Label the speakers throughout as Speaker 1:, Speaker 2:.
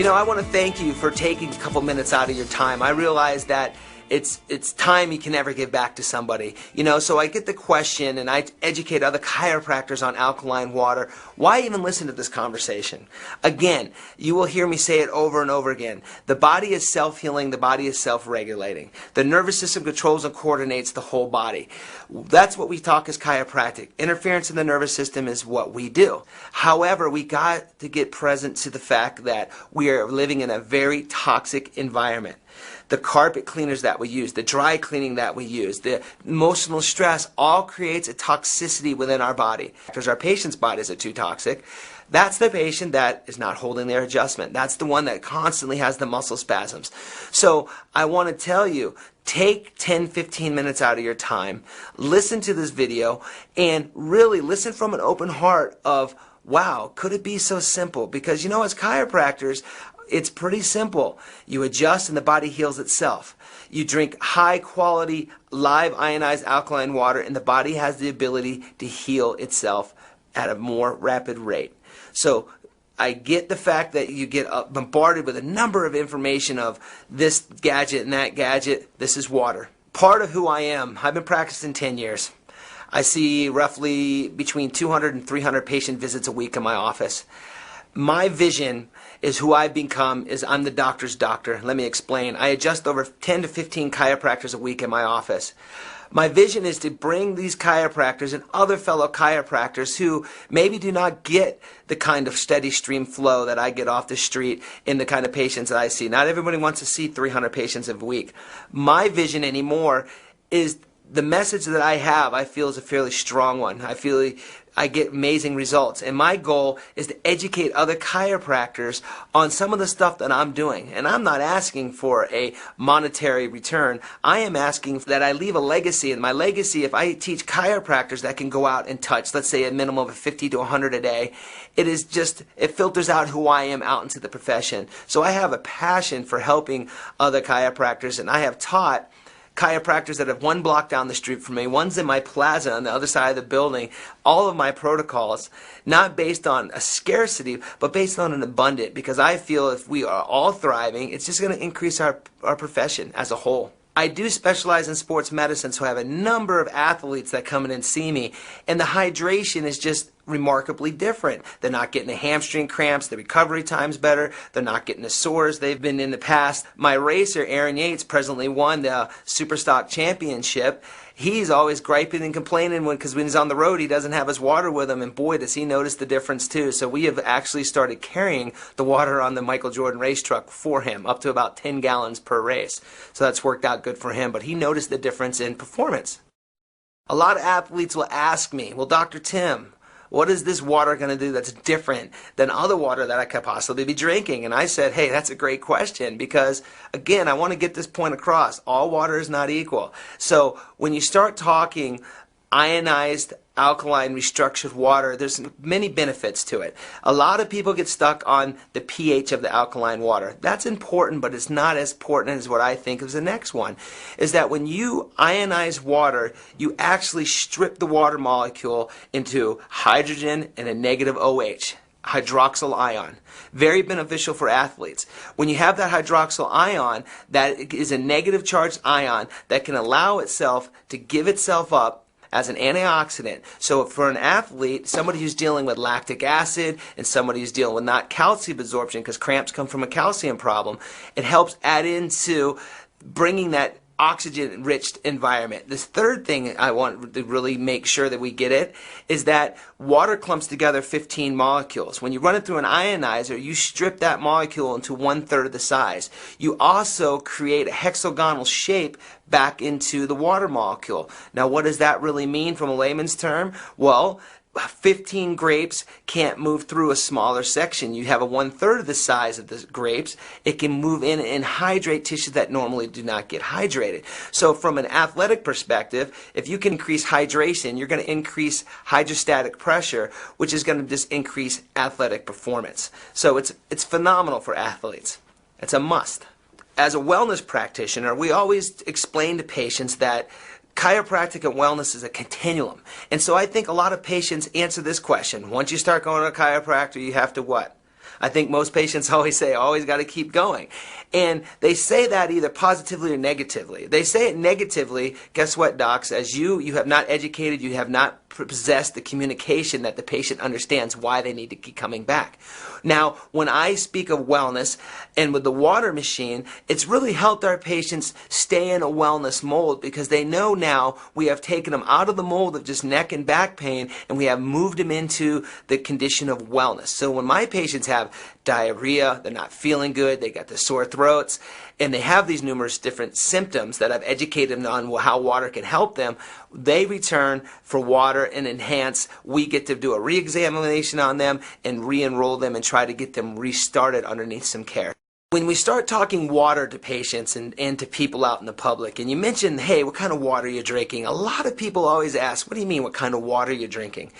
Speaker 1: know, I want to thank you for taking a couple minutes out of your time. I realize that it's time you can never give back to somebody. You know, so I get the question and I educate other chiropractors on alkaline water. Why even listen to this conversation? Again, you will hear me say it over and over again. The body is self-healing. The body is self-regulating. The nervous system controls and coordinates the whole body. That's what we talk as chiropractic. Interference in the nervous system is what we do. However, we got to get present to the fact that we are living in a very toxic environment. The carpet cleaners that we use, the dry cleaning that we use, the emotional stress all creates a toxicity within our body. Because our patient's bodies are too toxic. That's the patient that is not holding their adjustment. That's the one that constantly has the muscle spasms. So I want to tell you, take 10-15 minutes out of your time, listen to this video, and really listen from an open heart of, wow, could it be so simple? Because, you know, as chiropractors, it's pretty simple. You adjust and the body heals itself. You drink high quality, live ionized alkaline water and the body has the ability to heal itself at a more rapid rate. So I get the fact that you get bombarded with a number of information of this gadget and that gadget. This is water. Part of who I am. I've been practicing 10 years. I see roughly between 200 and 300 patient visits a week in my office. My vision is who I've become is I'm the doctor's doctor. Let me explain. I adjust over 10 to 15 chiropractors a week in my office. My vision is to bring these chiropractors and other fellow chiropractors who maybe do not get the kind of steady stream flow that I get off the street in the kind of patients that I see. Not everybody wants to see 300 patients a week. My vision anymore is the message that I have, I feel, is a fairly strong one. I feel I get amazing results. And my goal is to educate other chiropractors on some of the stuff that I'm doing. And I'm not asking for a monetary return. I am asking that I leave a legacy. And my legacy, if I teach chiropractors that can go out and touch, let's say a minimum of 50 to 100 a day, it filters out who I am out into the profession. So I have a passion for helping other chiropractors, and I have taught chiropractors that have one block down the street from me, one's in my plaza on the other side of the building, all of my protocols, not based on a scarcity, but based on an abundant, because I feel if we are all thriving, it's just going to increase our profession as a whole. I do specialize in sports medicine, so I have a number of athletes that come in and see me, and the hydration is just remarkably different. They're not getting the hamstring cramps, the recovery time's better, they're not getting the sores they've been in the past. My racer, Aaron Yates, presently won the Superstock Championship. He's always griping and complaining because when he's on the road, he doesn't have his water with him, and boy, does he notice the difference too. So we have actually started carrying the water on the Michael Jordan race truck for him, up to about 10 gallons per race. So that's worked out good for him, but he noticed the difference in performance. A lot of athletes will ask me, well, Dr. Tim, what is this water going to do that's different than other water that I could possibly be drinking? And I said, hey, that's a great question because, again, I want to get this point across. All water is not equal. So when you start talking ionized, alkaline, restructured water, there's many benefits to it. A lot of people get stuck on the pH of the alkaline water. That's important, but it's not as important as what I think is the next one, is that when you ionize water, you actually strip the water molecule into hydrogen and a negative OH. Hydroxyl ion. Very beneficial for athletes. When you have that hydroxyl ion, that is a negative charged ion that can allow itself to give itself up as an antioxidant. So for an athlete, somebody who's dealing with lactic acid and somebody who's dealing with not calcium absorption, because cramps come from a calcium problem, it helps add into bringing that oxygen-enriched environment. This third thing I want to really make sure that we get it is that water clumps together 15 molecules. When you run it through an ionizer, you strip that molecule into 1/3 of the size. You also create a hexagonal shape back into the water molecule. Now, what does that really mean from a layman's term? Well, 15 grapes can't move through a smaller section. You have a 1/3 of the size of the grapes. It can move in and hydrate tissues that normally do not get hydrated. So from an athletic perspective, if you can increase hydration, you're going to increase hydrostatic pressure, which is going to just increase athletic performance. So it's phenomenal for athletes. It's a must. As a wellness practitioner, we always explain to patients that chiropractic and wellness is a continuum. And so I think a lot of patients answer this question. Once you start going to a chiropractor, you have to what? I think most patients always say, always got to keep going. And they say that either positively or negatively. They say it negatively, guess what, docs? As you have not educated, you have not possessed the communication that the patient understands why they need to keep coming back. Now, when I speak of wellness and with the water machine, it's really helped our patients stay in a wellness mold because they know now we have taken them out of the mold of just neck and back pain and we have moved them into the condition of wellness. So when my patients have diarrhea, they're not feeling good, they got the sore throats, and they have these numerous different symptoms that I've educated them on how water can help them, they return for water and enhance. We get to do a re-examination on them and re-enroll them and try to get them restarted underneath some care. When we start talking water to patients and to people out in the public, and you mention, hey, what kind of water are you drinking? A lot of people always ask, what do you mean, what kind of water are you drinking?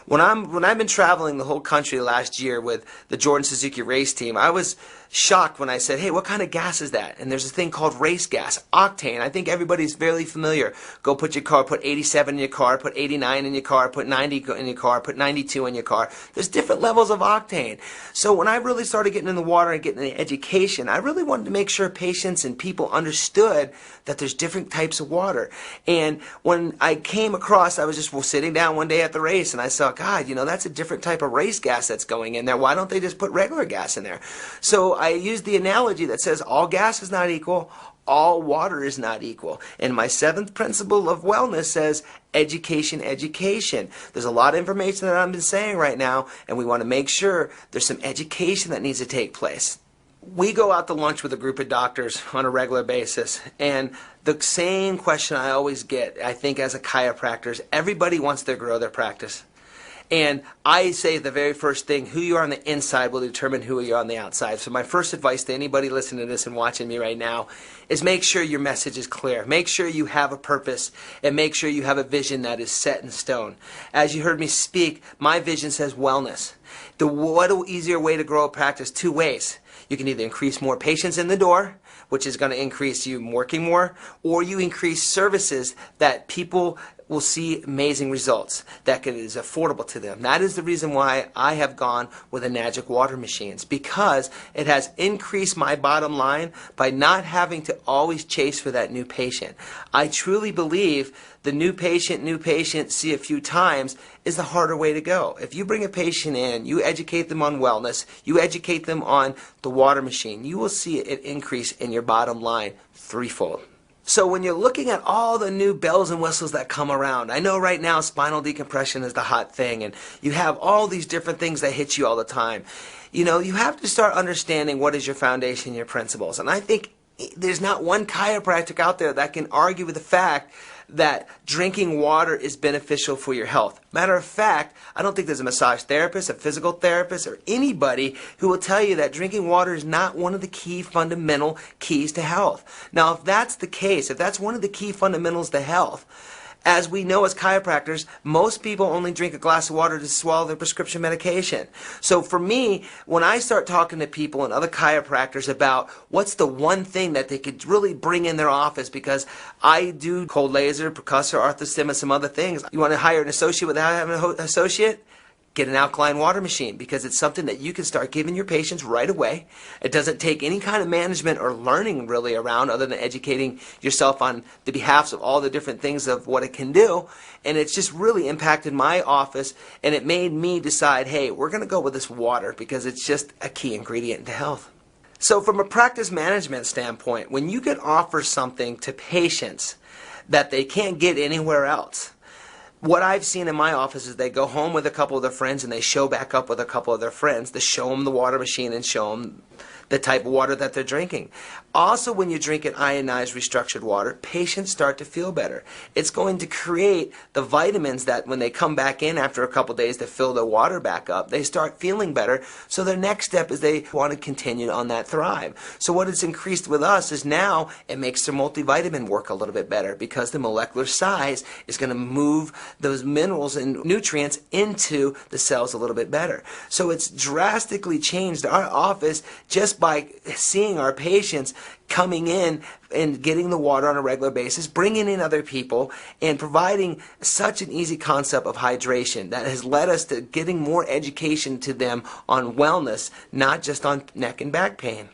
Speaker 1: When I've been traveling the whole country last year with the Jordan Suzuki race team, I was shocked when I said, hey, what kind of gas is that? And there's a thing called race gas, octane. I think everybody's fairly familiar. Go put your car, put 87 in your car, put 89 in your car, put 90 in your car, put 92 in your car. There's different levels of octane. So when I really started getting in the water and getting the education, I really wanted to make sure patients and people understood that there's different types of water. And when I came across, I was just sitting down one day at the race and I saw, God, you know, that's a different type of race gas that's going in there. Why don't they just put regular gas in there? So I used the analogy that says all gas is not equal, all water is not equal. And my 7th principle of wellness says education, education. There's a lot of information that I've been saying right now, and we want to make sure there's some education that needs to take place. We go out to lunch with a group of doctors on a regular basis, and the same question I always get, I think as a chiropractor, is everybody wants to grow their practice. And I say the very first thing, who you are on the inside will determine who you are on the outside. So my first advice to anybody listening to this and watching me right now is make sure your message is clear. Make sure you have a purpose and make sure you have a vision that is set in stone. As you heard me speak, my vision says wellness. What an easier way to grow a practice? 2 ways. You can either increase more patients in the door, which is going to increase you working more, or you increase services that people will see amazing results that is affordable to them. That is the reason why I have gone with enagic water machines, because it has increased my bottom line by not having to always chase for that new patient. I truly believe the new patient, see a few times is the harder way to go. If you bring a patient in, you educate them on wellness, you educate them on the water machine, you will see an increase in your bottom line threefold. So when you're looking at all the new bells and whistles that come around, I know right now spinal decompression is the hot thing, and you have all these different things that hit you all the time. You know, you have to start understanding what is your foundation, your principles. And I think there's not one chiropractic out there that can argue with the fact that drinking water is beneficial for your health. Matter of fact, I don't think there's a massage therapist, a physical therapist, or anybody who will tell you that drinking water is not one of the key fundamental keys to health. Now, if that's the case, if that's one of the key fundamentals to health, as we know as chiropractors, most people only drink a glass of water to swallow their prescription medication. So for me, when I start talking to people and other chiropractors about what's the one thing that they could really bring in their office, because I do cold laser, percussor, arthostim, and some other things. You want to hire an associate without having an associate? Get an alkaline water machine, because it's something that you can start giving your patients right away. It doesn't take any kind of management or learning really around other than educating yourself on the behalfs of all the different things of what it can do. And it's just really impacted my office, and it made me decide, hey, we're going to go with this water because it's just a key ingredient to health. So from a practice management standpoint, when you can offer something to patients that they can't get anywhere else, what I've seen in my office is they go home with a couple of their friends and they show back up with a couple of their friends to show them the water machine and show them the type of water that they're drinking. Also, when you drink an ionized restructured water, patients start to feel better. It's going to create the vitamins that when they come back in after a couple days to fill their water back up, they start feeling better. So their next step is they want to continue on that thrive. So what it's increased with us is now it makes their multivitamin work a little bit better, because the molecular size is going to move those minerals and nutrients into the cells a little bit better. So it's drastically changed our office just just by seeing our patients coming in and getting the water on a regular basis, bringing in other people, and providing such an easy concept of hydration that has led us to getting more education to them on wellness, not just on neck and back pain.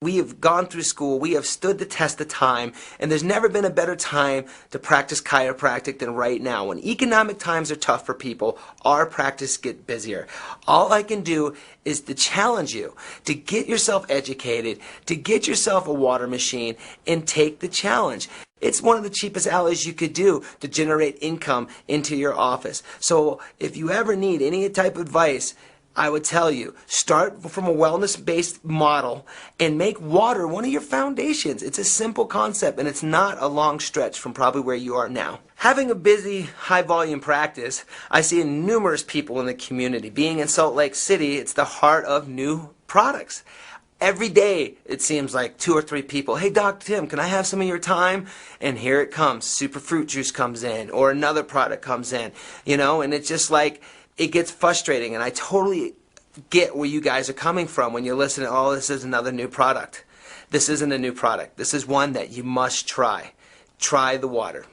Speaker 1: We have gone through school, we have stood the test of time, and there's never been a better time to practice chiropractic than right now. When economic times are tough for people, our practice gets busier. All I can do is to challenge you to get yourself educated, to get yourself a water machine, and take the challenge. It's one of the cheapest alleys you could do to generate income into your office. So if you ever need any type of advice, I would tell you, start from a wellness-based model and make water one of your foundations. It's a simple concept, and it's not a long stretch from probably where you are now. Having a busy, high-volume practice, I see numerous people in the community. Being in Salt Lake City, it's the heart of new products. Every day, it seems like 2 or 3 people, hey, Dr. Tim, can I have some of your time? And here it comes. Super fruit juice comes in, or another product comes in, and it's just like, it gets frustrating, and I totally get where you guys are coming from when you listen to, oh, this is another new product. This isn't a new product. This is one that you must try. Try the water.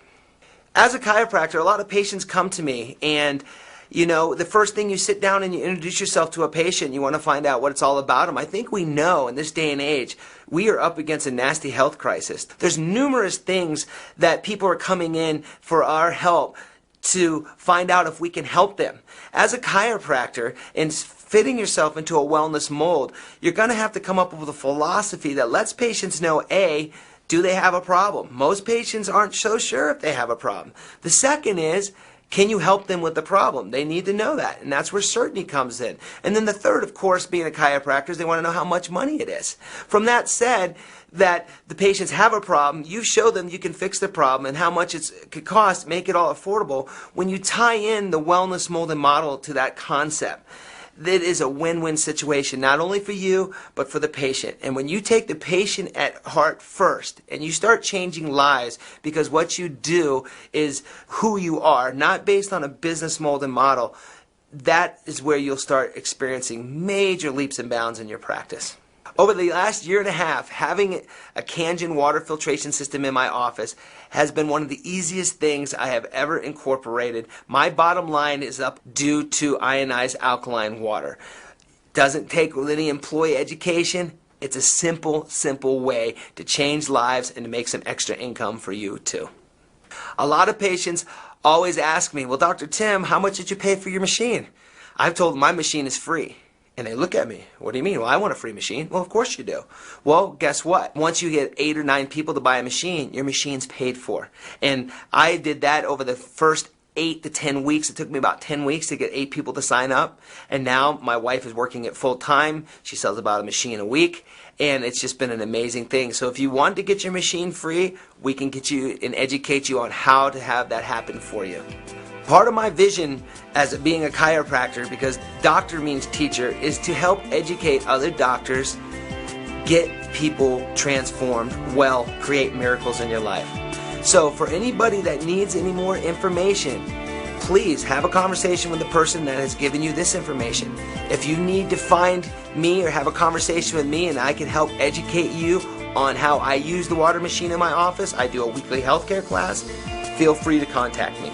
Speaker 1: As a chiropractor, a lot of patients come to me, and the first thing you sit down and you introduce yourself to a patient, you want to find out what it's all about them. I think we know in this day and age, we are up against a nasty health crisis. There's numerous things that people are coming in for our help to find out if we can help them. As a chiropractor, and fitting yourself into a wellness mold, you're going to have to come up with a philosophy that lets patients know, A, do they have a problem? Most patients aren't so sure if they have a problem. The second is, can you help them with the problem? They need to know that, and that's where certainty comes in. And then the third, of course, being a chiropractor, is they want to know how much money it is. From that said, that the patients have a problem, you show them you can fix the problem and how much it could cost, make it all affordable. When you tie in the wellness mold and model to that concept, that is a win-win situation, not only for you, but for the patient. And when you take the patient at heart first, and you start changing lives, because what you do is who you are, not based on a business mold and model, that is where you'll start experiencing major leaps and bounds in your practice. Over the last year and a half, having a Kangen water filtration system in my office has been one of the easiest things I have ever incorporated. My bottom line is up due to ionized alkaline water. Doesn't take any employee education. It's a simple way to change lives and to make some extra income for you too. A lot of patients always ask me, well, Dr. Tim, how much did you pay for your machine? I've told them my machine is free. And they look at me, what do you mean? Well, I want a free machine. Well, of course you do. Well, guess what? Once you get 8 or 9 people to buy a machine, your machine's paid for. And I did that over the first 8 to 10 weeks. It took me about 10 weeks to get 8 people to sign up. And now my wife is working it full time. She sells about a machine a week. And it's just been an amazing thing. So if you want to get your machine free, we can get you and educate you on how to have that happen for you. Part of my vision as being a chiropractor, because doctor means teacher, is to help educate other doctors, get people transformed, create miracles in your life. So for anybody that needs any more information, please have a conversation with the person that has given you this information. If you need to find me or have a conversation with me and I can help educate you on how I use the water machine in my office, I do a weekly healthcare class, feel free to contact me.